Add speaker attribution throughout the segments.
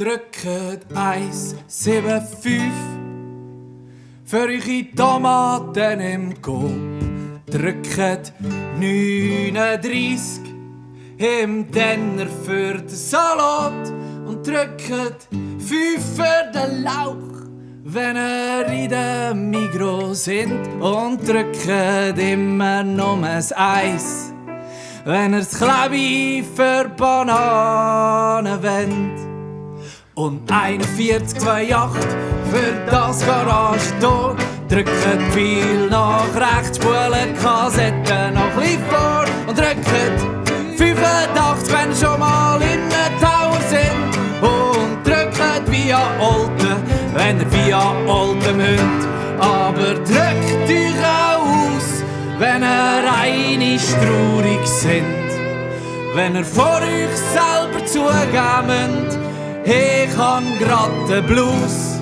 Speaker 1: Drückt 175 für eure Tomaten im Coop. Drückt 39 im Denner für den Salat. Und drückt 5 für den Lauch, wenn ihr in der Migros sind. Und drückt immer noch ein Eis, wenn ihr das Klebi für Bananen wollt. Und 4128 für das Garagentor. Drückt viel nach rechts, spulen Kassetten noch ein vor. Und drückt 85, wenn ihr schon mal in der Tower sind. Und drückt via Olten, wenn ihr via Olten müsst. Aber drückt euch auch aus, wenn ihr einig traurig sind. Wenn ihr vor euch selber zugeben müsst, ich hab grad den Blues,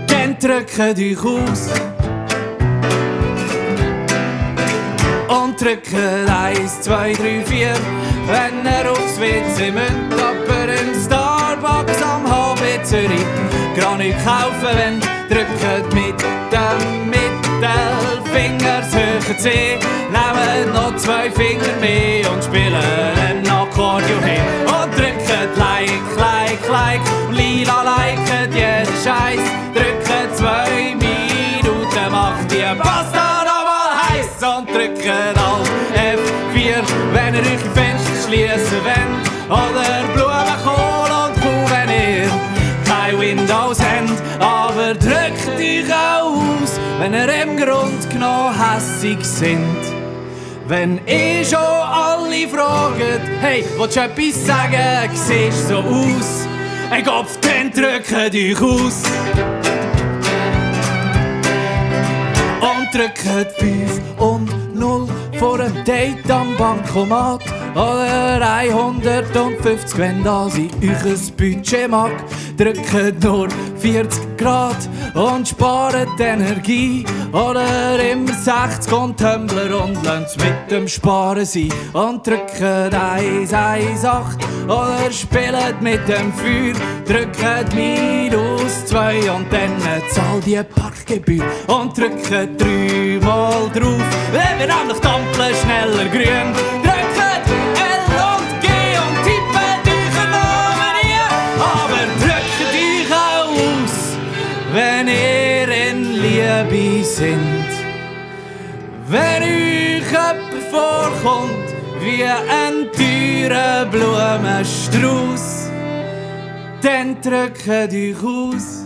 Speaker 1: dann drückt euch aus. Und drückt 1, 2, 3, 4, wenn ihr aufs WC müsst. Aber im Starbucks am HB Zürich kann ich kaufen, wenn drückt mit dem Mittelfinger das höhere C. Nehmt noch 2 Finger mehr und spielen ein Akkordeon hin. Und drückt like, und lila liket jeden Scheiß. Drückt 2 Minuten, macht die Pasta nochmal heiß. Und drückt Alt F4, wenn ihr eure Fenster schliessen wollt. Oder Blumenkohl und Kuh, wenn ihr kein Windows habt. Aber drückt euch auch aus, wenn ihr im Grund genommen hässig sind. Wenn schon alle fragen, hey, willst du etwas sagen, siehst so aus? Ein Kopf, dann drückt euch aus. Und drückt 5 und 0 vor einem Date am Bankomat. Oder 150, wenn das in euch ein Budget mag. Drückt nur 40 Grad und spart Energie. Oder immer 60 und Tumbler und lasst mit dem Sparen sein. Und drückt 118 oder spielt mit dem Feuer. Drückt -2 und dann zahlt die Parkgebühr. Und drückt 3 Mal drauf, wenn wir nämlich die Ampel schneller grün. Drückt L und G und tippet euren Namen ein. Aber drückt euch auch aus, wenn ihr in Liebe sind. Wenn euch jemand vorkommt wie ein teurer Blumenstrauß, dann drückt euch aus.